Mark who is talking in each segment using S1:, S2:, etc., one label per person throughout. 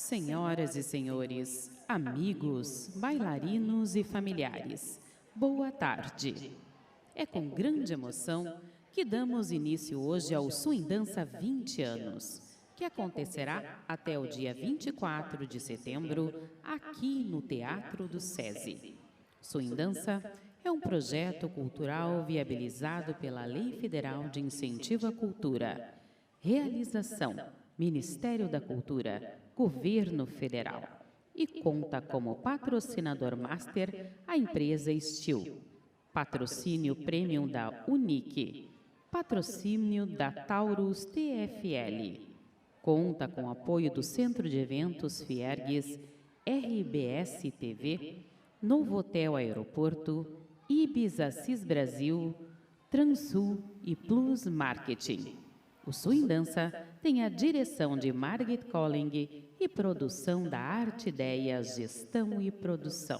S1: Senhoras e senhores, amigos, bailarinos e familiares, boa tarde. É com grande emoção que damos início hoje ao Swing Dança 20 anos, que acontecerá até o dia 24 de setembro, aqui no Teatro do SESI. Swing Dança é um projeto cultural viabilizado pela Lei Federal de Incentivo à Cultura. Realização: Ministério da Cultura, Governo Federal. E conta como patrocinador master a empresa Steel. Patrocínio Premium da Unique. Patrocínio da Taurus TFL. Conta com apoio do Centro de Eventos Fiergues, RBS TV, Novo Hotel Aeroporto, Ibiza Cis Brasil, Transul e Plus Marketing. O Swing Dança tem a direção de Margit Colling e produção da Arte Ideias, Gestão e Produção.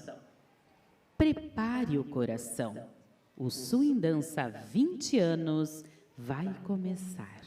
S1: Prepare o coração. O Swing Dança 20 anos vai começar.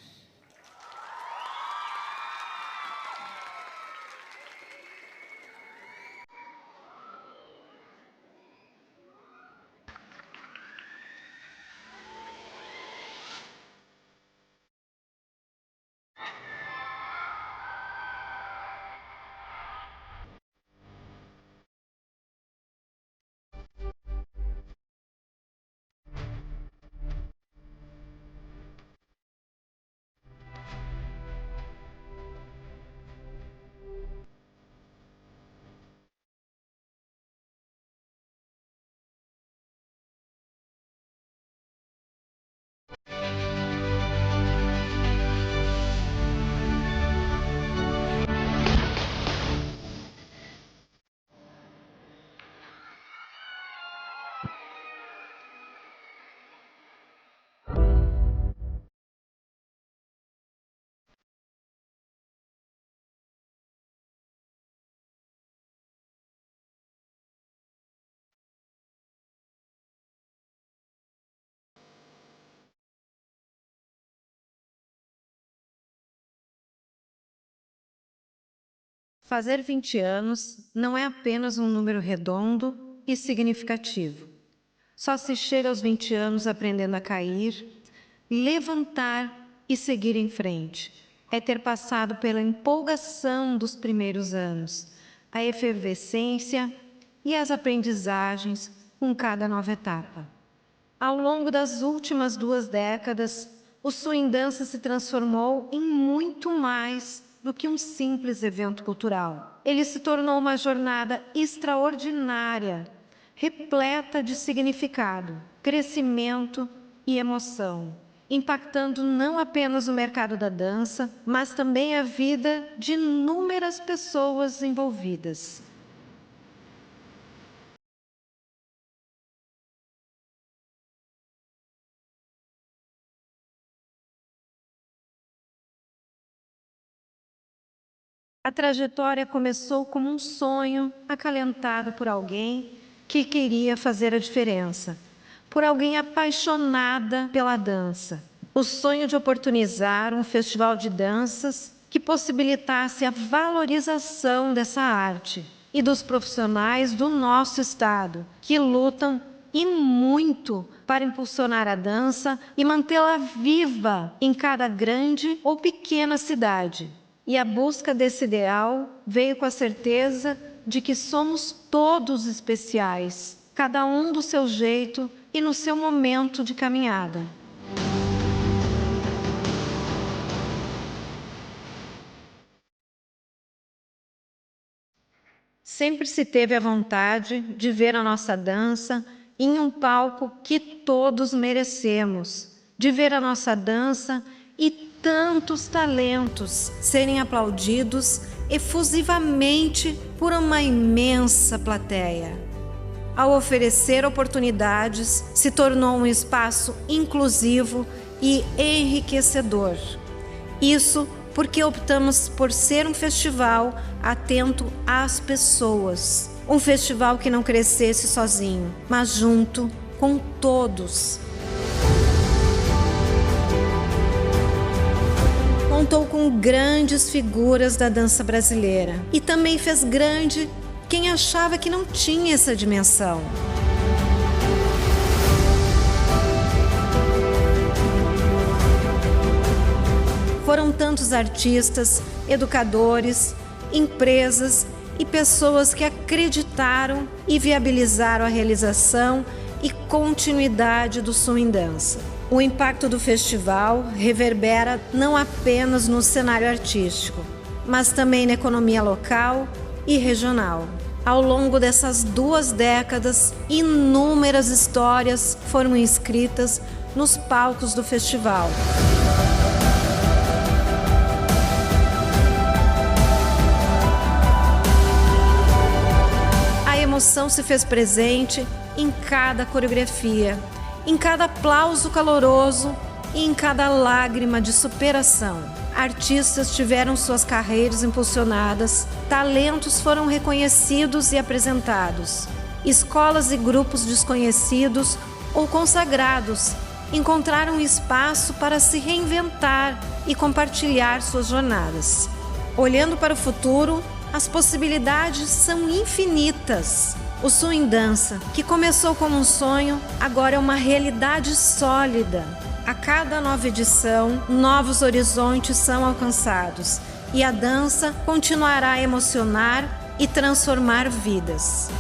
S2: Fazer 20 anos não é apenas um número redondo e significativo. Só se chega aos 20 anos aprendendo a cair, levantar e seguir em frente. É ter passado pela empolgação dos primeiros anos, a efervescência e as aprendizagens com cada nova etapa. Ao longo das últimas 2 décadas, o Swing Dança se transformou em muito mais do que um simples evento cultural. Ele se tornou uma jornada extraordinária, repleta de significado, crescimento e emoção, impactando não apenas o mercado da dança, mas também a vida de inúmeras pessoas envolvidas. A trajetória começou como um sonho acalentado por alguém que queria fazer a diferença, por alguém apaixonada pela dança. O sonho de oportunizar um festival de danças que possibilitasse a valorização dessa arte e dos profissionais do nosso estado, que lutam e muito para impulsionar a dança e mantê-la viva em cada grande ou pequena cidade. E a busca desse ideal veio com a certeza de que somos todos especiais, cada um do seu jeito e no seu momento de caminhada. Sempre se teve a vontade de ver a nossa dança em um palco que todos merecemos, de ver a nossa dança e tantos talentos serem aplaudidos efusivamente por uma imensa plateia. Ao oferecer oportunidades, se tornou um espaço inclusivo e enriquecedor. Isso porque optamos por ser um festival atento às pessoas. Um festival que não crescesse sozinho, mas junto com todos. Com contou com grandes figuras da dança brasileira e também fez grande quem achava que não tinha essa dimensão. Foram tantos artistas, educadores, empresas e pessoas que acreditaram e viabilizaram a realização e continuidade do Swing Dança. O impacto do festival reverbera não apenas no cenário artístico, mas também na economia local e regional. Ao longo dessas 2 décadas, inúmeras histórias foram escritas nos palcos do festival. A emoção se fez presente em cada coreografia, em cada aplauso caloroso e em cada lágrima de superação. Artistas tiveram suas carreiras impulsionadas, talentos foram reconhecidos e apresentados. Escolas e grupos desconhecidos ou consagrados encontraram espaço para se reinventar e compartilhar suas jornadas. Olhando para o futuro, as possibilidades são infinitas. O Swing Dança, que começou como um sonho, agora é uma realidade sólida. A cada nova edição, novos horizontes são alcançados e a dança continuará a emocionar e transformar vidas.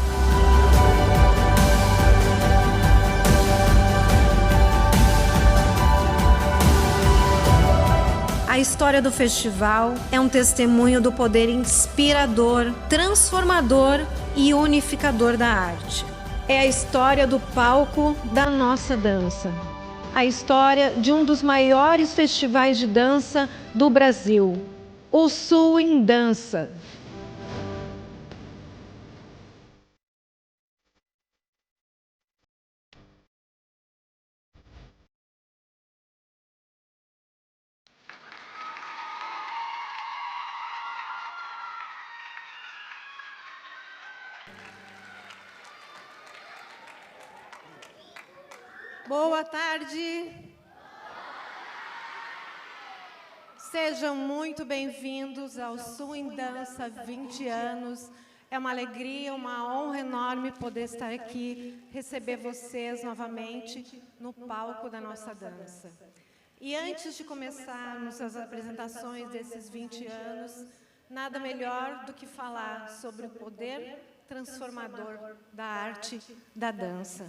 S2: A história do festival é um testemunho do poder inspirador, transformador e unificador da arte. É a história do palco da nossa dança. A história de um dos maiores festivais de dança do Brasil, o Swing Dança.
S3: Boa tarde. Sejam muito bem-vindos ao Swing Dança 20 anos. É uma alegria, uma honra enorme poder estar aqui, receber vocês novamente no palco da nossa dança. E antes de começarmos as apresentações desses 20 anos, nada melhor do que falar sobre o poder transformador da arte da dança.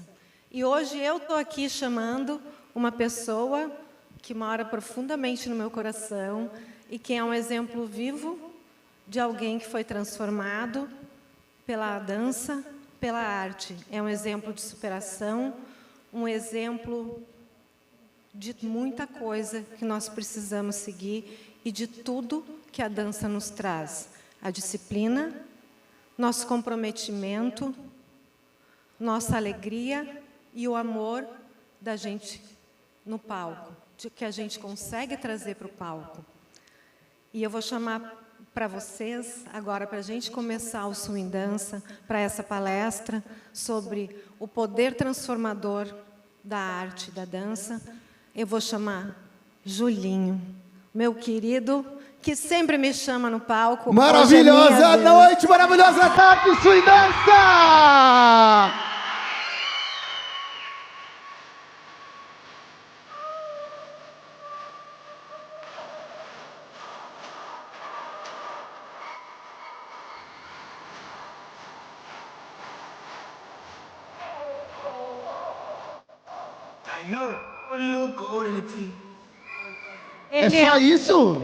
S3: E hoje eu estou aqui chamando uma pessoa que mora profundamente no meu coração e que é um exemplo vivo de alguém que foi transformado pela dança, pela arte. É um exemplo de superação, um exemplo de muita coisa que nós precisamos seguir e de tudo que a dança nos traz. A disciplina, nosso comprometimento, nossa alegria e o amor da gente no palco, que a gente consegue trazer para o palco. E eu vou chamar para vocês, agora, para a gente começar o Swing Dança, para essa palestra sobre o poder transformador da arte, da dança, eu vou chamar Julinho, meu querido, que sempre me chama no palco.
S4: Maravilhosa noite, maravilhosa tarde, Swing Dança! É só isso?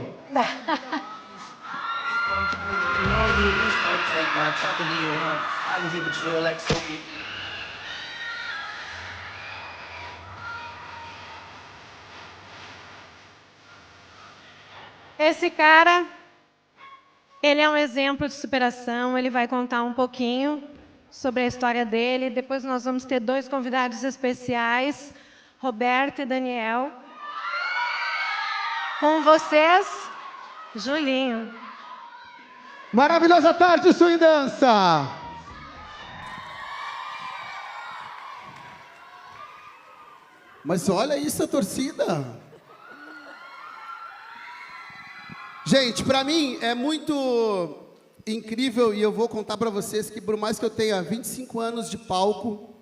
S3: Esse cara, ele é um exemplo de superação, ele vai contar um pouquinho sobre a história dele. Depois nós vamos ter 2 convidados especiais, Roberto e Daniel. Com vocês, Julinho.
S4: Maravilhosa tarde, Swing Dança! Mas olha isso, a torcida! Gente, para mim é muito incrível e eu vou contar para vocês que por mais que eu tenha 25 anos de palco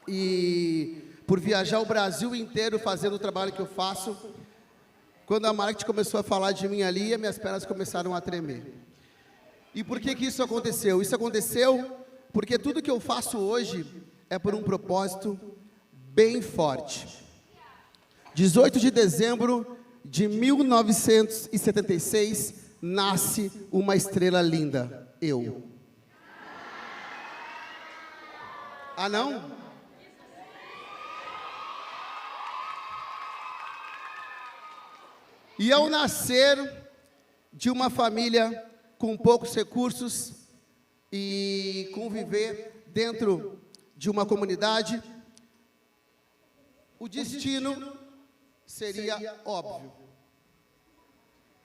S4: e por viajar o Brasil inteiro fazendo o trabalho que eu faço, quando a marketing começou a falar de mim ali, as minhas pernas começaram a tremer. E por que isso aconteceu? Isso aconteceu porque tudo que eu faço hoje é por um propósito bem forte. 18 de dezembro de 1976, nasce uma estrela linda, eu. Ah, não? E ao nascer de uma família com poucos recursos e conviver dentro de uma comunidade, o destino seria óbvio.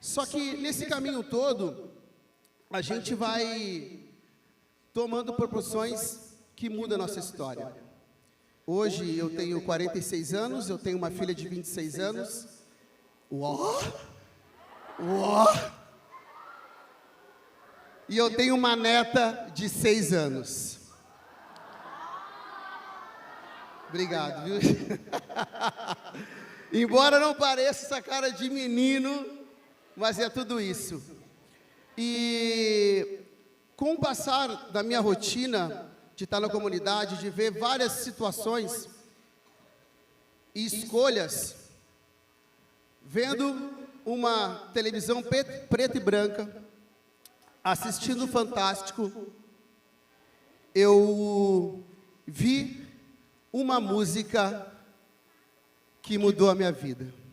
S4: Só que nesse caminho todo, a gente vai tomando proporções que mudam a nossa história. Hoje eu tenho 46 anos, eu tenho uma filha de 26 anos. Uó! Uó! E eu tenho uma neta de 6 anos. Obrigado, viu? Embora não pareça essa cara de menino, mas é tudo isso. E com o passar da minha rotina de estar na comunidade, de ver várias situações e escolhas, vendo uma televisão preta e branca, assistindo o Fantástico, eu vi uma música que mudou a minha vida.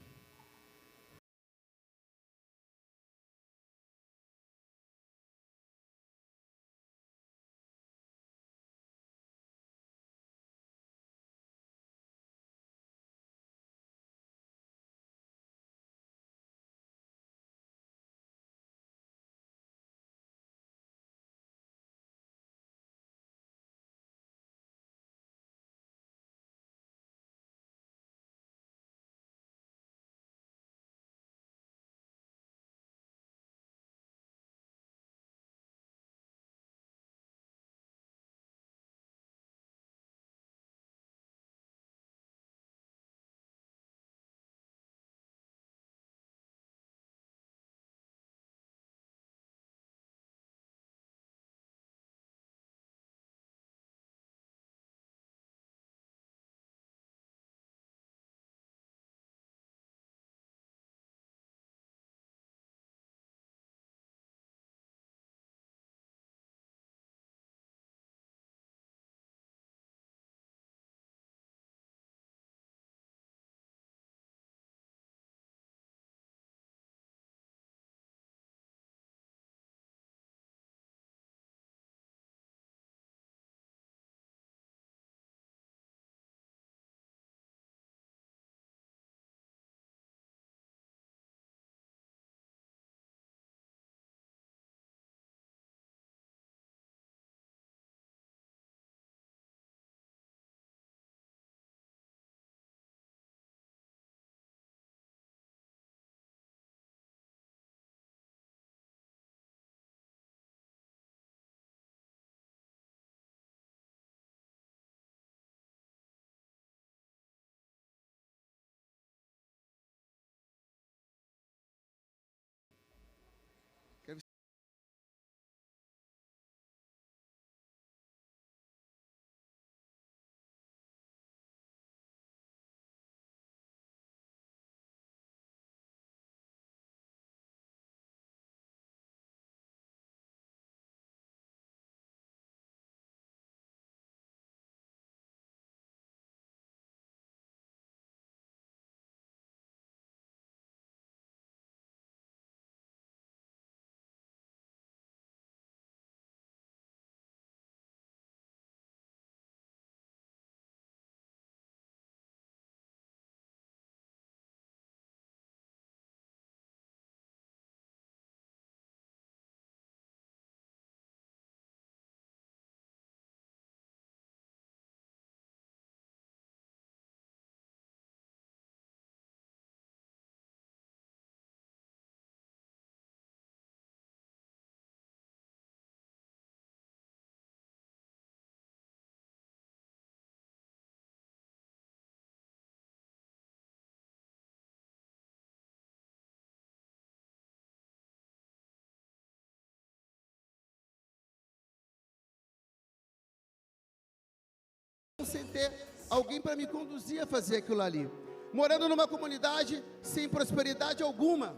S4: sem ter alguém para me conduzir a fazer aquilo ali. Morando numa comunidade sem prosperidade alguma,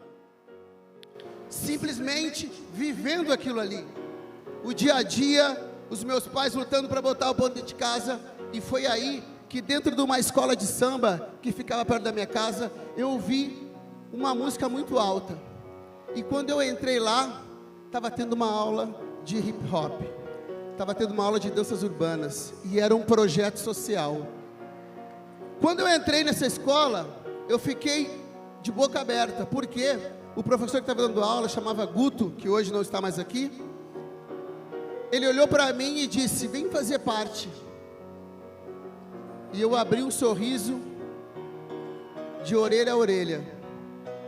S4: simplesmente vivendo aquilo ali. O dia a dia, os meus pais lutando para botar o pão dentro de casa, e foi aí que dentro de uma escola de samba, que ficava perto da minha casa, eu ouvi uma música muito alta. E quando eu entrei lá, estava tendo uma aula de hip hop, estava tendo uma aula de danças urbanas, e era um projeto social. Quando eu entrei nessa escola, eu fiquei de boca aberta, porque o professor que estava dando aula, chamava Guto, que hoje não está mais aqui, ele olhou para mim e disse: vem fazer parte. E eu abri um sorriso de orelha a orelha,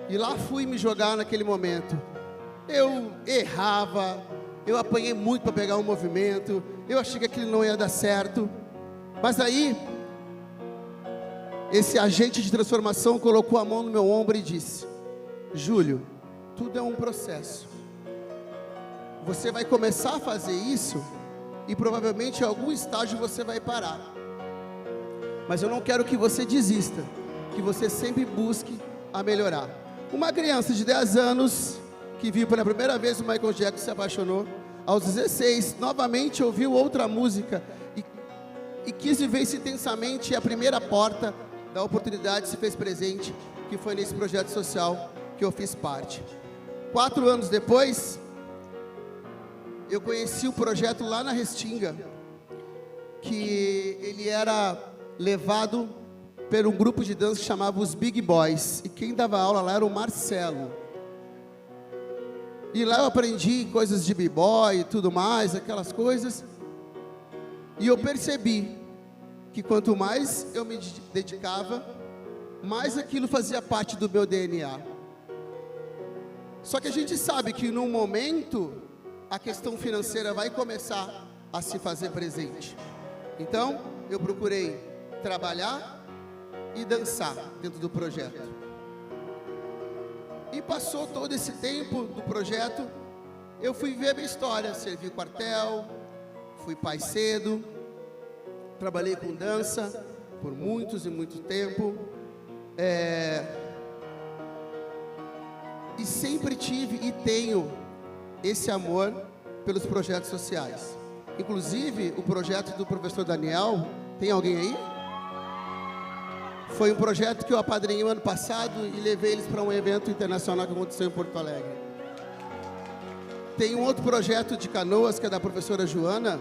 S4: e lá fui me jogar naquele momento. Eu errava, eu apanhei muito para pegar um movimento, eu achei que aquilo não ia dar certo, mas aí esse agente de transformação colocou a mão no meu ombro e disse: Júlio, tudo é um processo. Você vai começar a fazer isso e provavelmente em algum estágio você vai parar. Mas eu não quero que você desista, que você sempre busque a melhorar. Uma criança de 10 anos que viu pela primeira vez o Michael Jackson, se apaixonou. Aos 16, novamente ouviu outra música e quis viver isso intensamente, e a primeira porta da oportunidade se fez presente, que foi nesse projeto social que eu fiz parte. 4 anos depois, eu conheci o projeto lá na Restinga, que ele era levado por um grupo de dança que chamava os Big Boys, e quem dava aula lá era o Marcelo. E lá eu aprendi coisas de b-boy e tudo mais, aquelas coisas, e eu percebi que quanto mais eu me dedicava, mais aquilo fazia parte do meu DNA. Só que a gente sabe que num momento a questão financeira vai começar a se fazer presente. Então eu procurei trabalhar e dançar dentro do projeto. E passou todo esse tempo do projeto, eu fui ver a minha história, servi quartel, fui pai cedo, trabalhei com dança por muitos e muito tempo, e sempre tive e tenho esse amor pelos projetos sociais. Inclusive, o projeto do professor Daniel, tem alguém aí? Foi um projeto que eu apadrinhei ano passado e levei eles para um evento internacional que aconteceu em Porto Alegre. Tem um outro projeto de Canoas, que é da professora Joana,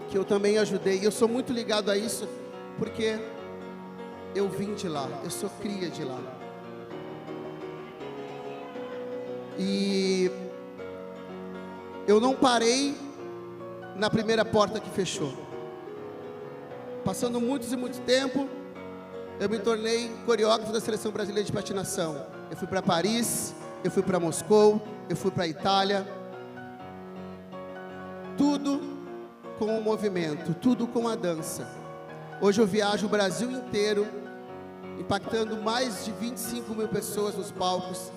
S4: que eu também ajudei. Eu sou muito ligado a isso, porque eu vim de lá, eu sou cria de lá. E eu não parei na primeira porta que fechou. Passando muitos e muito tempo, eu me tornei coreógrafo da Seleção Brasileira de Patinação. Eu fui para Paris, eu fui para Moscou, eu fui para a Itália. Tudo com o movimento, tudo com a dança. Hoje eu viajo o Brasil inteiro, impactando mais de 25 mil pessoas nos palcos,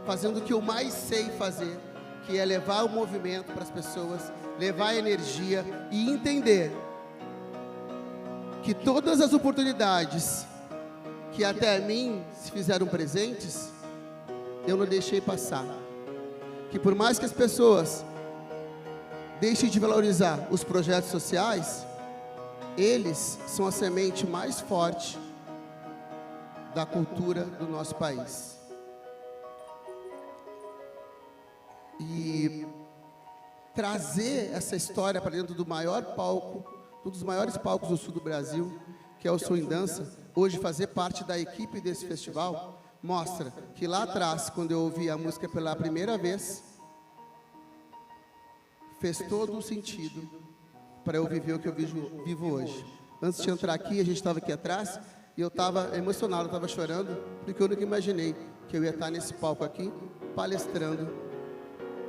S4: fazendo o que eu mais sei fazer, que é levar o movimento para as pessoas, levar a energia e entender que todas as oportunidades que até a mim se fizeram presentes, eu não deixei passar. Que por mais que as pessoas deixem de valorizar os projetos sociais, eles são a semente mais forte da cultura do nosso país. E trazer essa história para dentro do maior palco, um dos maiores palcos do sul do Brasil, que é o Sul em Dança, hoje fazer parte da equipe desse festival, mostra que lá atrás, quando eu ouvi a música pela primeira vez, fez todo o sentido para eu viver o que eu vivo hoje. Antes de entrar aqui, a gente estava aqui atrás, e eu estava emocionado, eu estava chorando, porque eu nunca imaginei que eu ia estar nesse palco aqui, palestrando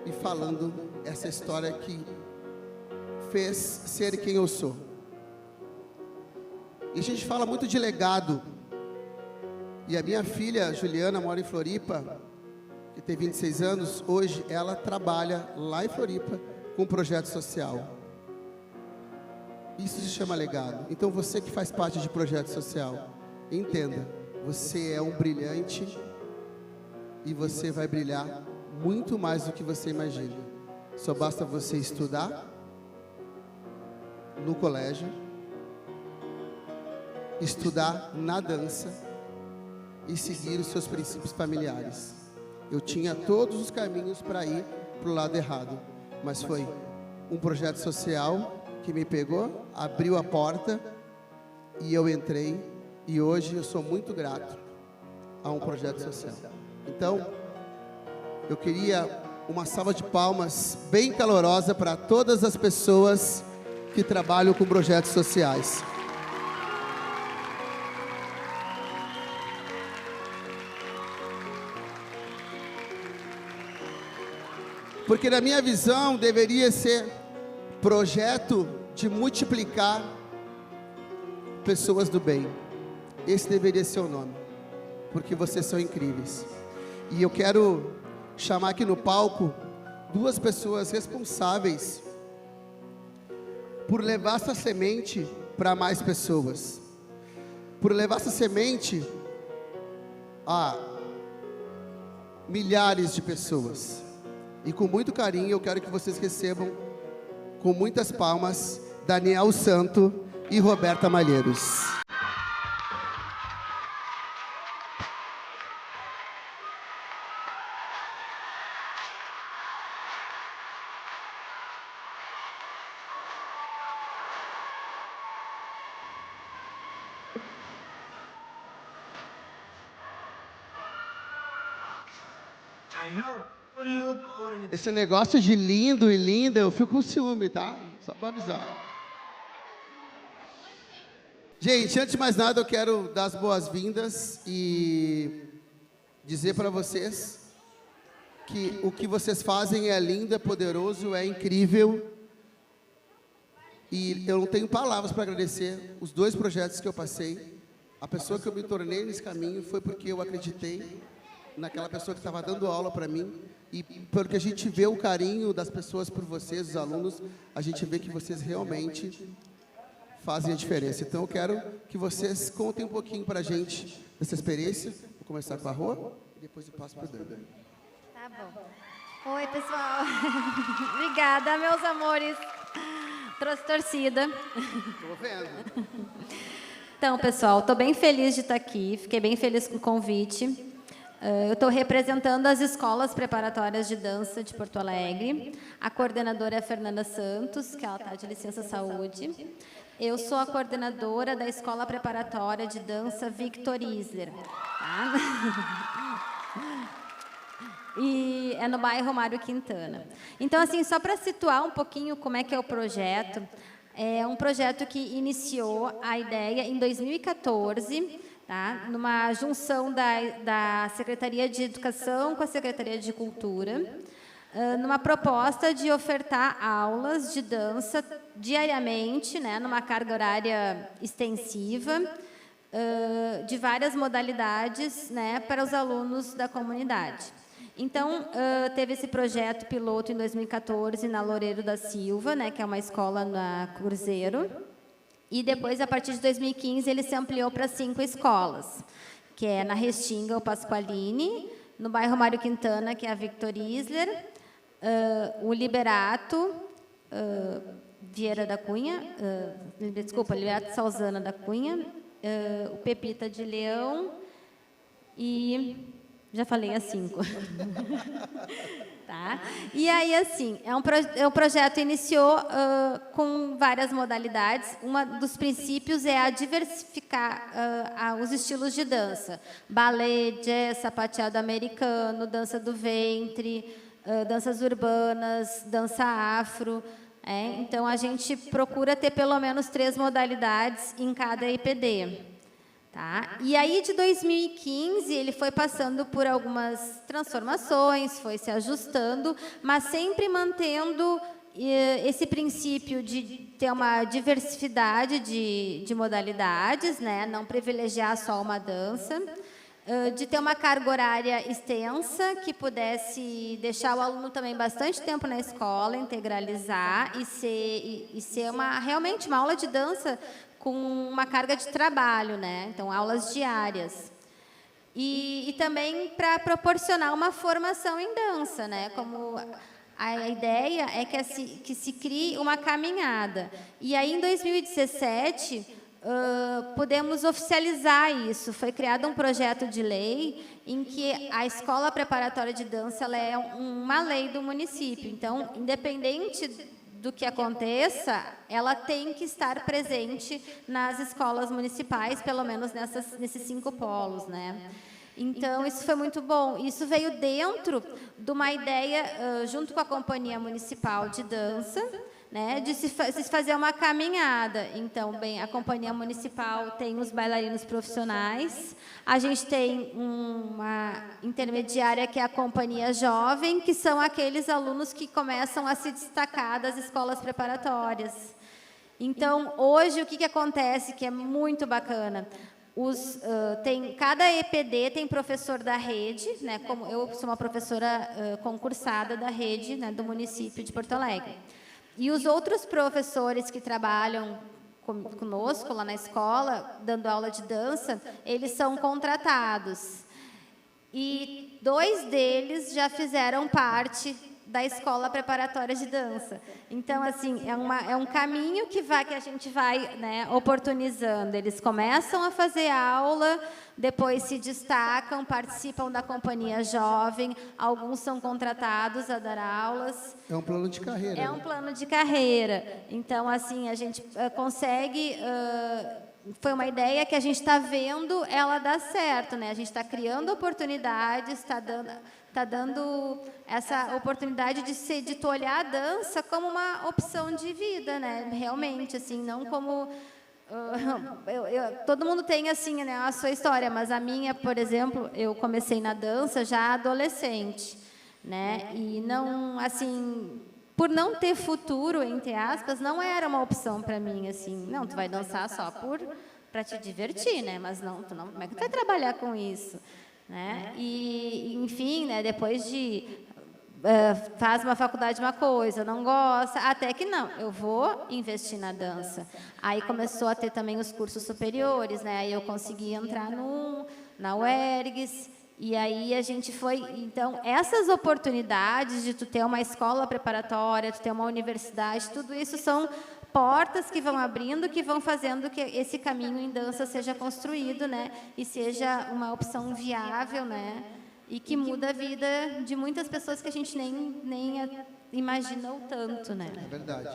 S4: e falando essa história que fez ser quem eu sou. E a gente fala muito de legado. E a minha filha, Juliana, mora em Floripa, que tem 26 anos. Hoje ela trabalha lá em Floripa com um projeto social. Isso se chama legado. Então, você que faz parte de projeto social, entenda, você é um brilhante e você vai brilhar muito mais do que você imagina. Só basta você estudar no colégio, estudar na dança e seguir os seus princípios familiares. Eu tinha todos os caminhos para ir para o lado errado, mas foi um projeto social que me pegou, abriu a porta e eu entrei, e hoje eu sou muito grato a um projeto social. Então, eu queria uma salva de palmas bem calorosa para todas as pessoas que trabalham com projetos sociais. Porque na minha visão deveria ser projeto de multiplicar pessoas do bem. Esse deveria ser o nome, porque vocês são incríveis. E eu quero chamar aqui no palco duas pessoas responsáveis por levar essa semente para mais pessoas, por levar essa semente a milhares de pessoas. E com muito carinho eu quero que vocês recebam com muitas palmas Daniel Santo e Roberta Malheiros. Esse negócio de lindo e linda, eu fico com ciúme, tá? Só para avisar. Gente, antes de mais nada, eu quero dar as boas-vindas e dizer para vocês que o que vocês fazem é lindo, é poderoso, é incrível. E eu não tenho palavras para agradecer os dois projetos que eu passei. A pessoa que eu me tornei nesse caminho foi porque eu acreditei naquela pessoa que estava dando aula para mim, e porque a gente vê o carinho das pessoas por vocês, os alunos, a gente vê que vocês realmente fazem a diferença. Então eu quero que vocês contem um pouquinho para a gente dessa experiência. Vou começar com a Rô, e depois eu passo para o Dani.
S5: Tá bom. Oi, pessoal. Obrigada, meus amores. Trouxe torcida.
S4: Estou vendo.
S5: Então, pessoal, estou bem feliz de estar aqui. Fiquei bem feliz com o convite. Eu estou representando as escolas preparatórias de dança de Porto Alegre. A coordenadora é a Fernanda Santos, que ela está de licença saúde. Eu sou a coordenadora da Escola Preparatória de Dança Victor Isler. Tá? E é no bairro Mário Quintana. Então, assim, só para situar um pouquinho como é que é o projeto, é um projeto que iniciou a ideia em 2014, tá? Numa junção da Secretaria de Educação com a Secretaria de Cultura, numa proposta de ofertar aulas de dança diariamente, né, numa carga horária extensiva, de várias modalidades, né, para os alunos da comunidade. Então, teve esse projeto piloto em 2014 na Loureiro da Silva, né, que é uma escola na Cruzeiro. E depois, a partir de 2015, ele se ampliou para 5 escolas, que é na Restinga, o Pasqualini, no bairro Mário Quintana, que é a Victor Isler, o Liberato, Vieira da Cunha, Liberato Salzana da Cunha, o Pepita de Leão e... Já falei as 5. Tá? E aí, assim, o projeto iniciou com várias modalidades. Um dos princípios é a diversificar os estilos de dança. Balé, jazz, sapateado americano, dança do ventre, danças urbanas, dança afro. Então, a gente procura ter pelo menos 3 modalidades em cada IPD. Tá? E aí, de 2015, ele foi passando por algumas transformações, foi se ajustando, mas sempre mantendo esse princípio de ter uma diversidade de modalidades, né? Não privilegiar só uma dança. de ter uma carga horária extensa, que pudesse deixar o aluno também bastante tempo na escola, integralizar e ser realmente uma aula de dança com uma carga de trabalho, né? Então, aulas diárias. E também para proporcionar uma formação em dança, né? Como a ideia é que se crie uma caminhada. E aí, em 2017... podemos oficializar isso. Foi criado um projeto de lei em que a escola preparatória de dança ela é uma lei do município. Então, independente do que aconteça, ela tem que estar presente nas escolas municipais, pelo menos nesses 5 polos, né? Então, isso foi muito bom. Isso veio dentro de uma ideia, junto com a Companhia Municipal de Dança, né, de se fazer uma caminhada. Então, bem, a Companhia Municipal tem os bailarinos profissionais, a gente tem uma intermediária que é a Companhia Jovem, que são aqueles alunos que começam a se destacar das escolas preparatórias. Então, hoje, o que acontece, que é muito bacana? Cada EPD tem professor da rede, né, como eu sou uma professora concursada da rede, né, do município de Porto Alegre. E os outros professores que trabalham conosco lá na escola, dando aula de dança, eles são contratados. E 2 deles já fizeram parte da escola preparatória de dança. Então, assim, é um caminho que a gente vai, né, oportunizando. Eles começam a fazer aula, depois se destacam, participam da companhia jovem, alguns são contratados a dar aulas.
S4: É um plano de carreira.
S5: É um plano de carreira. Então, assim, a gente consegue... foi uma ideia que a gente está vendo ela dar certo, né? A gente está criando oportunidades, está dando essa oportunidade de tu olhar a dança como uma opção de vida, né? Realmente, assim, não como... todo mundo tem, assim, né, a sua história, mas a minha, por exemplo, eu comecei na dança já adolescente, né? E não, assim... Por não ter futuro, entre aspas, não era uma opção para mim, assim. Não, tu vai dançar só para te divertir, né? Mas não, como é que tu vai trabalhar com isso? Né? E, enfim, né, depois de... faz uma faculdade uma coisa, não gosta, até que não, eu vou investir na dança. Aí começou a ter também os cursos superiores, né? Aí eu consegui entrar na UERGS, e aí a gente foi... Então, essas oportunidades de tu ter uma escola preparatória, de ter uma universidade, tudo isso são portas que vão abrindo, que vão fazendo que esse caminho em dança seja construído, né? E seja uma opção viável, né? E que muda a vida de muitas pessoas que a gente nem imagina o tanto, né?
S4: É verdade.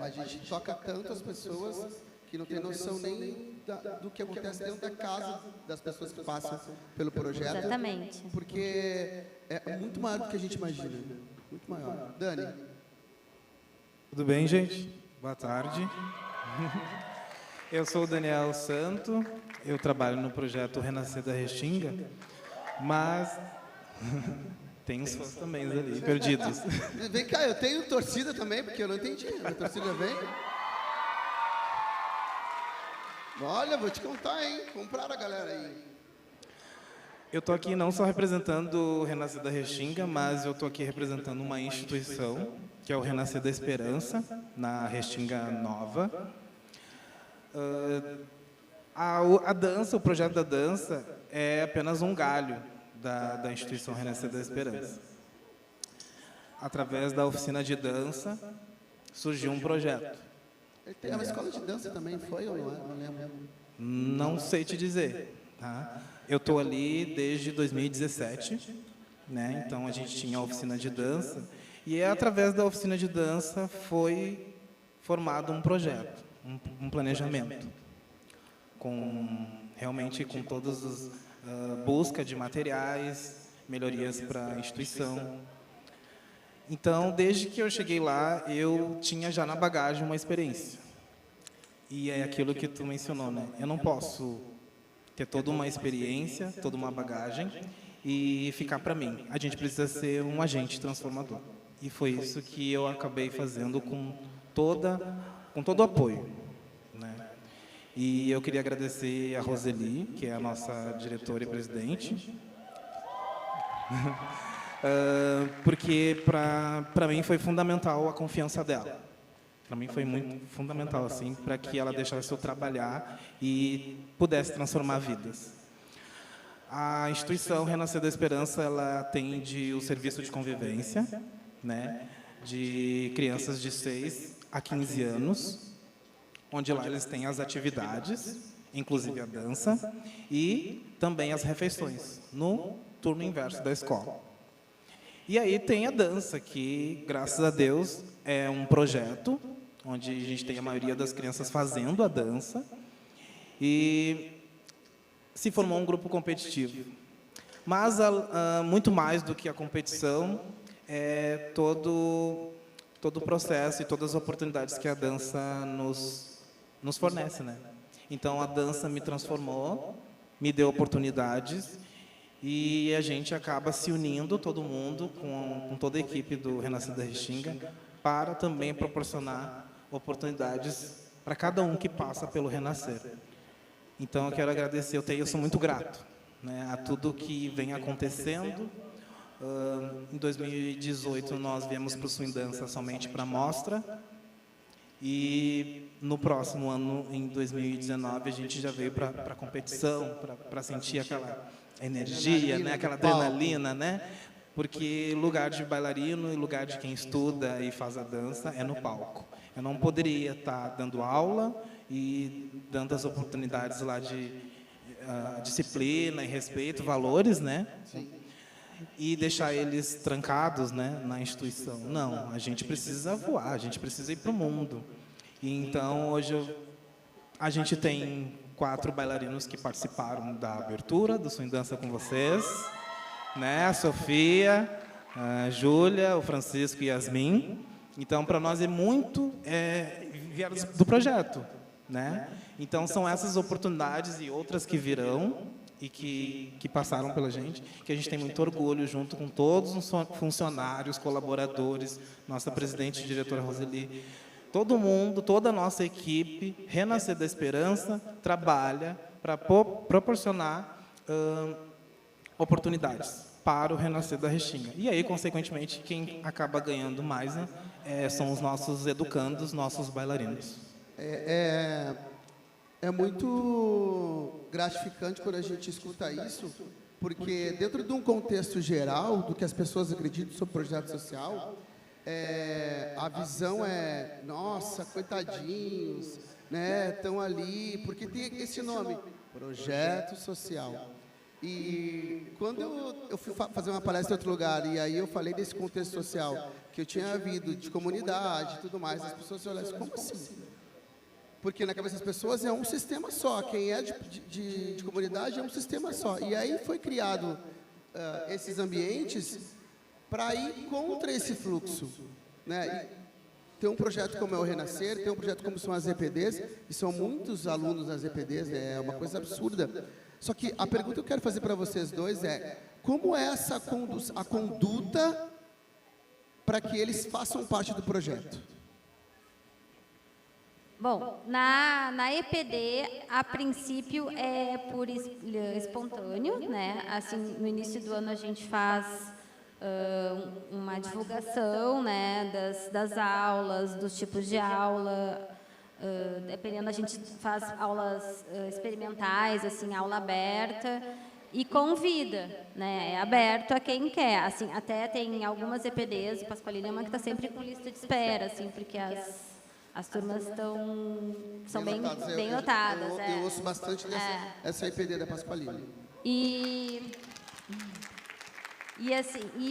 S4: A gente toca tanto as pessoas que não tem noção nem do que acontece dentro da casa das pessoas que passam pelo projeto.
S5: Exatamente.
S4: Porque é muito maior do que a gente imagina. Muito maior. Dani?
S6: Tudo bem, gente? Boa tarde. Eu sou o Daniel Santo, eu trabalho no projeto Renascer da Restinga, mas tem uns fãs também ali, perdidos.
S4: Vem cá, eu tenho torcida também, porque eu não entendi. A torcida vem? Olha, vou te contar, hein? Compraram a galera aí.
S6: Eu estou aqui não só representando o Renascer da Restinga, mas eu estou aqui representando uma instituição, que é o Renascer da Esperança, na Restinga Nova. A dança, o projeto da dança, é apenas um galho da instituição Renascer da Esperança. Através da oficina de dança, surgiu um projeto.
S4: É uma escola de dança também, foi ou não é? Não lembro.
S6: Não sei te dizer. Tá? Eu estou ali desde 2017, né? Então a gente tinha a oficina de dança, e através da oficina de dança foi formado um projeto, um planejamento, realmente com todas as busca de materiais, melhorias para a instituição. Então, desde que eu cheguei lá, eu tinha já na bagagem uma experiência. E é aquilo que tu mencionou, né? Eu não posso ter toda uma experiência, toda uma bagagem e ficar para mim. A gente precisa ser um agente transformador. E foi isso que eu acabei fazendo com todo o apoio, né? E eu queria agradecer a Roseli, que é a nossa diretora e presidente, porque para mim foi fundamental a confiança dela. Para mim foi muito fundamental, assim, para que ela deixasse eu trabalhar e pudesse transformar vidas. A instituição Renascer da Esperança, ela atende o serviço de convivência, né, de crianças de 6 a 15 anos, onde lá eles têm as atividades, inclusive a dança, e também as refeições, no turno inverso da escola. E aí tem a dança, que, graças a Deus, é um projeto onde a gente tem a maioria das crianças fazendo a dança, e se formou um grupo competitivo. Mas, muito mais do que a competição, é todo o processo e todas as oportunidades que a dança nos fornece, né? Então, a dança me transformou, me deu oportunidades, e a gente acaba se unindo, todo mundo, com toda a equipe do Renascer da Restinga, para também proporcionar oportunidades para cada um que passa pelo Renascer. Então, eu quero agradecer, eu sou muito grato, né, a tudo que vem acontecendo. Em 2018, nós viemos para o Swing Dança somente para a mostra, e no próximo ano, em 2019, a gente já veio para a competição, para sentir aquela energia, né, aquela adrenalina, né? Porque lugar de bailarino e lugar de quem estuda e faz a dança é no palco. Eu não poderia estar dando aula e dando as oportunidades lá de disciplina e respeito, valores, né? E deixar eles trancados, né, na instituição. Não, a gente precisa voar, a gente precisa ir para o mundo. E então, hoje, a gente tem 4 bailarinos que participaram da abertura do Swing Dança com vocês, né? A Sofia, a Júlia, o Francisco e a Yasmin. Então, para nós é muito vieram do projeto, né? Então, são essas oportunidades e outras que virão e que passaram pela gente, que a gente tem muito orgulho, junto com todos os funcionários, colaboradores, nossa presidente e diretora Roseli, todo mundo, toda a nossa equipe, Renascer da Esperança, trabalha para proporcionar oportunidades para o Renascer da Restinga. E aí, consequentemente, quem acaba ganhando mais, né, são os nossos educandos, nossos bailarinos.
S4: É muito gratificante quando a gente escuta isso, porque dentro de um contexto geral do que as pessoas acreditam sobre o projeto social, a visão é, nossa, coitadinhos, né, estão ali, porque tem esse nome, projeto social. E quando eu fui fazer uma palestra em outro lugar, e aí eu falei desse contexto social, que eu tinha vindo de comunidade e tudo mais, as pessoas olharam assim, como assim? Porque na cabeça das pessoas é um sistema só, quem é de comunidade é um sistema só. E aí foi criado esses ambientes para ir contra esse fluxo, né? Tem um projeto como é o Renascer, tem um projeto como são as EPDs, e são muitos alunos das EPDs, é uma coisa absurda. Só que a pergunta que eu quero fazer para vocês dois é, como é a conduta para que eles façam parte do projeto?
S5: Bom, na EPD, a princípio é por espontâneo, né? Assim, no início do ano a gente faz uma divulgação, né, das aulas, dos tipos de aula. Dependendo, a gente faz aulas experimentais, assim, aula aberta, e convida, né? É aberto a quem quer. Assim, até tem algumas EPDs, o Pasqualina é uma que está sempre com lista de espera, assim, porque as turmas são bem lotadas.
S4: Eu ouço bastante essa EPD da Pasqualina.
S5: E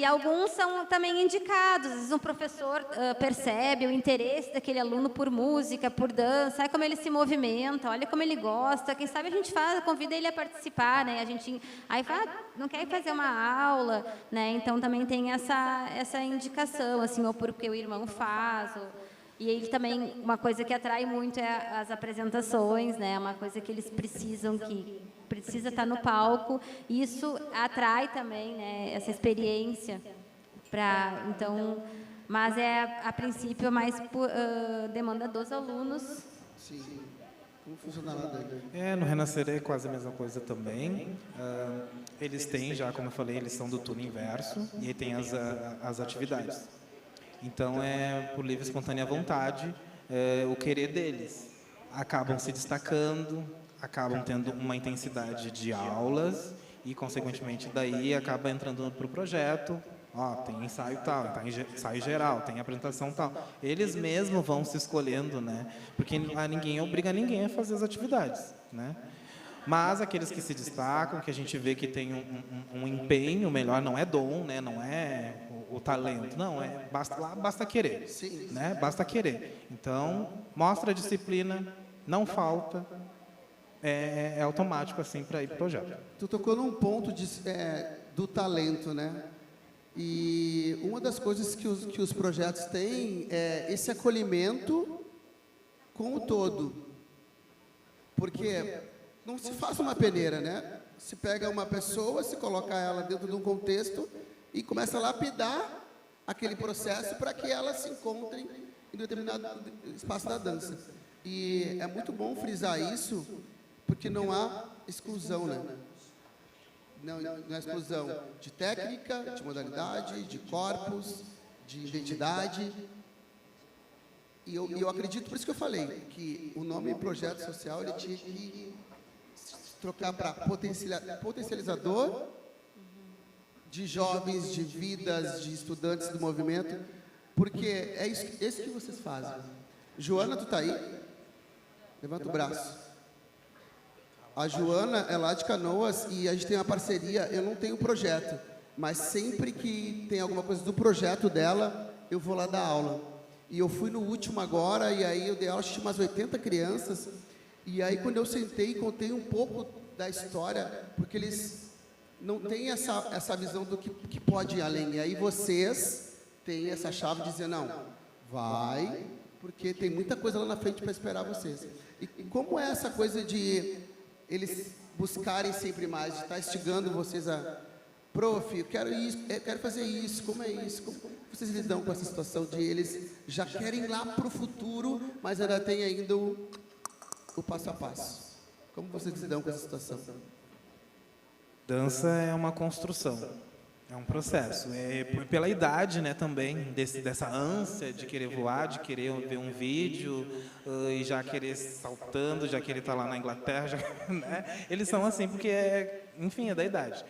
S5: alguns são também indicados. Às vezes um professor percebe o interesse daquele aluno por música, por dança, olha como ele se movimenta, olha como ele gosta. Quem sabe a gente convida ele a participar, né? A gente aí fala, não quer fazer uma aula, né? Então também tem essa indicação, assim, ou porque o irmão faz. E ele também, uma coisa que atrai muito é as apresentações, né? Uma coisa que eles precisam, que precisa estar no palco. Isso atrai também, né, essa experiência. Então, mas a princípio é mais por demanda dos alunos.
S4: Sim. Como funciona lá, Dani?
S6: No Renascer é quase a mesma coisa também. Eles têm já, como eu falei, eles são do turno inverso e aí tem as atividades. Então, é por livre e espontânea vontade, o querer deles. Acabam se destacando, acabam tendo uma intensidade de aulas e, consequentemente, daí acaba entrando para o projeto. Tem ensaio tal, tem ensaio geral, tem apresentação tal. Eles mesmos vão se escolhendo, né? Porque ninguém obriga ninguém a fazer as atividades, né? Mas aqueles que se destacam, que a gente vê que tem um empenho melhor, não é dom, né? Não é o talento, não, basta querer, né? Basta querer. Então, mostra a disciplina, não falta, é automático assim para ir para o projeto.
S4: Tu tocou num ponto do talento, né? E uma das coisas que os projetos têm é esse acolhimento com o todo. Porque não se faz uma peneira, né? Se pega uma pessoa, se coloca ela dentro de um contexto e começa a lapidar aquele processo para que ela se encontre em determinado espaço da dança. E é muito bom frisar isso, porque não há exclusão, né? Não é exclusão de técnica, de modalidade, de corpos, de identidade. E eu acredito, por isso que eu falei, que o nome projeto social ele tinha que se trocar para potencializador de jovens, de vidas, de estudantes do movimento, porque é isso que vocês fazem. Joana, tu está aí? Levanta o braço. A Joana é lá de Canoas e a gente tem uma parceria. Eu não tenho projeto, mas sempre que tem alguma coisa do projeto dela, eu vou lá dar aula. E eu fui no último agora, e aí eu dei aula, tinha umas 80 crianças. E aí, quando eu sentei e contei um pouco da história, porque eles não têm essa visão do que pode ir além. E aí vocês têm essa chave de dizer, não, vai, porque tem muita coisa lá na frente para esperar vocês. E como é essa coisa de eles buscarem sempre mais, de estar instigando vocês a... Prof, eu quero isso, eu quero fazer isso, como é isso? Como vocês lidam com essa situação de eles já querem ir lá para o futuro, mas ainda tem ainda o passo a passo? Como vocês lidam com essa situação?
S6: Dança é uma construção, é um processo. Pela idade, né, também, dessa ânsia de querer voar, de querer ver um vídeo e já querer saltando, já querer estar lá na Inglaterra, né? Eles são assim porque, enfim, é da idade.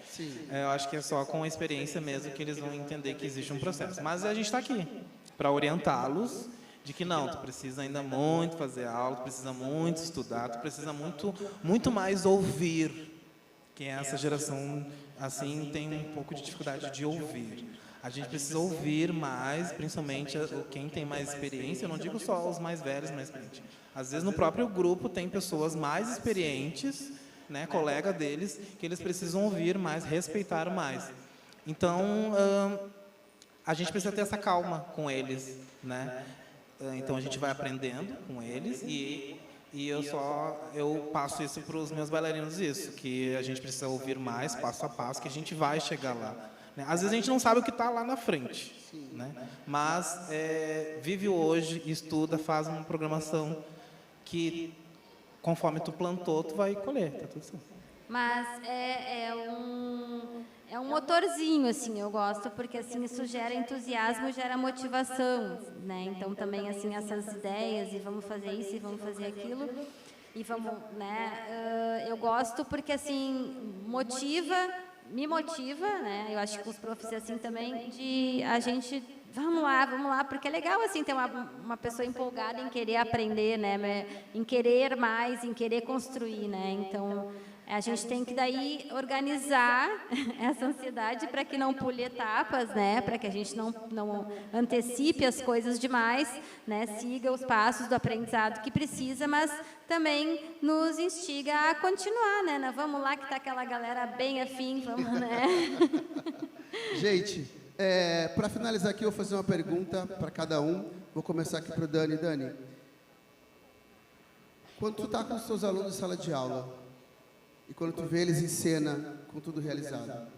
S6: Eu acho que é só com a experiência mesmo que eles vão entender que existe um processo. Mas a gente está aqui para orientá-los de que não, tu precisa ainda muito fazer aula, tu precisa muito estudar, tu precisa muito mais ouvir. Que essa geração, assim, tem um pouco de dificuldade de ouvir. A gente precisa ouvir mais, principalmente quem tem mais experiência. Eu não digo só os mais velhos, mais experientes. Às vezes, no próprio grupo, tem pessoas mais experientes, né, colega deles, que eles precisam ouvir mais, respeitar mais. Então, a gente precisa ter essa calma com eles, né? Então, a gente vai aprendendo com eles e eu passo isso para os meus bailarinos, isso, que a gente precisa ouvir mais, passo a passo, que a gente vai chegar lá. Né? Às vezes a gente não sabe o que está lá na frente, né? Mas vive hoje, estuda, faz uma programação que, conforme tu plantou, tu vai colher, tá tudo certo.
S5: Mas é um motorzinho, assim, eu gosto, porque assim isso gera entusiasmo, gera motivação, né? Então também assim essas ideias e vamos fazer isso e vamos fazer aquilo e vamos, né? Eu gosto porque assim me motiva, né? Eu acho que os profs assim também de a gente vamos lá, porque é legal assim ter uma pessoa empolgada em querer aprender, né? Em querer mais, em querer construir, né? Então a gente tem que daí organizar essa ansiedade para que não pule etapas, né? Para que a gente não antecipe as coisas demais, né? Siga os passos do aprendizado que precisa, mas também nos instiga a continuar, né? Vamos lá que está aquela galera bem afim, vamos, né?
S4: Gente, para finalizar aqui, eu vou fazer uma pergunta para cada um. Vou começar aqui para o Dani. Dani, quando tu está com os seus alunos em sala de aula, e quando tu vê eles em cena, com tudo realizado,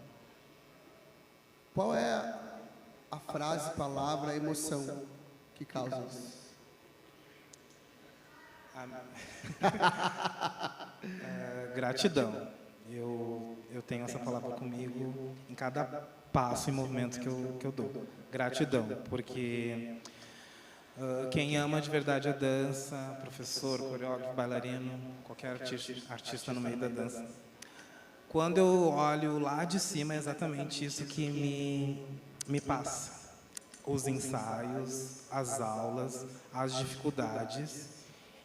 S4: qual é a frase, palavra, a emoção que causa isso?
S6: Gratidão. Eu tenho essa palavra comigo em cada passo e movimento que eu dou. Gratidão, porque quem ama de verdade a dança, professor, coreógrafo, bailarino, qualquer artista no meio da dança, quando eu olho lá de cima, é exatamente isso que me passa. Os ensaios, as aulas, as dificuldades,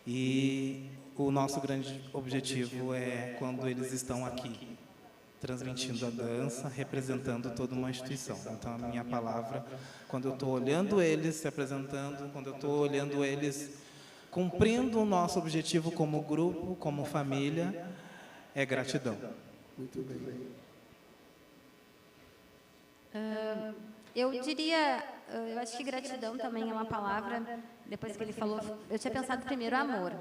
S6: e o nosso grande objetivo é quando eles estão aqui, transmitindo a dança, representando toda uma instituição. Então, a minha palavra, quando eu estou olhando eles se apresentando, quando eu estou olhando eles cumprindo o nosso objetivo como grupo, como família, é gratidão.
S4: Muito bem.
S5: Eu diria, eu acho que gratidão também é uma palavra, depois que ele falou, eu tinha pensado primeiro amor.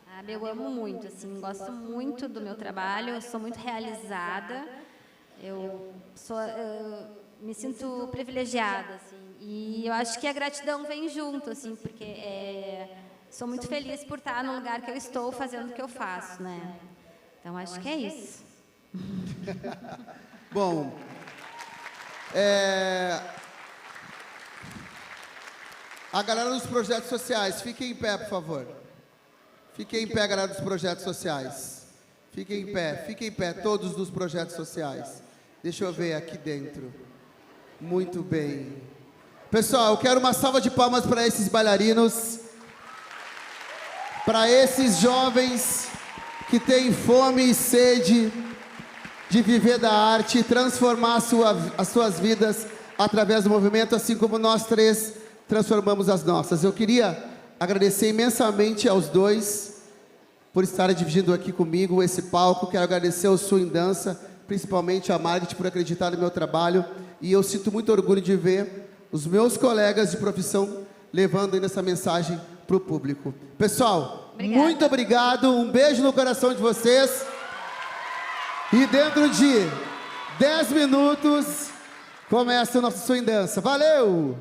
S5: Sabe? Eu amo muito, assim, gosto muito do meu trabalho, eu sou muito realizada, eu me sinto privilegiada, assim, e eu acho que a gratidão vem junto, assim, porque sou muito feliz por estar no lugar que eu estou, fazendo o que eu faço, né? Então, acho que é isso.
S4: Bom, a galera dos projetos sociais, fiquem em pé, por favor. Fiquem em pé, galera dos projetos sociais. Fiquem em pé, todos dos projetos sociais. Deixa eu ver aqui dentro. Muito bem. Pessoal, eu quero uma salva de palmas para esses bailarinos, para esses jovens que têm fome e sede de viver da arte e transformar as suas vidas através do movimento, assim como nós três transformamos as nossas. Eu queria agradecer imensamente aos dois por estarem dividindo aqui comigo esse palco. Quero agradecer ao Swing Dança, principalmente a Margit, por acreditar no meu trabalho. E eu sinto muito orgulho de ver os meus colegas de profissão levando ainda essa mensagem para o público. Pessoal, muito obrigado. Um beijo no coração de vocês. E dentro de 10 minutos começa o nosso Swing Dança. Valeu!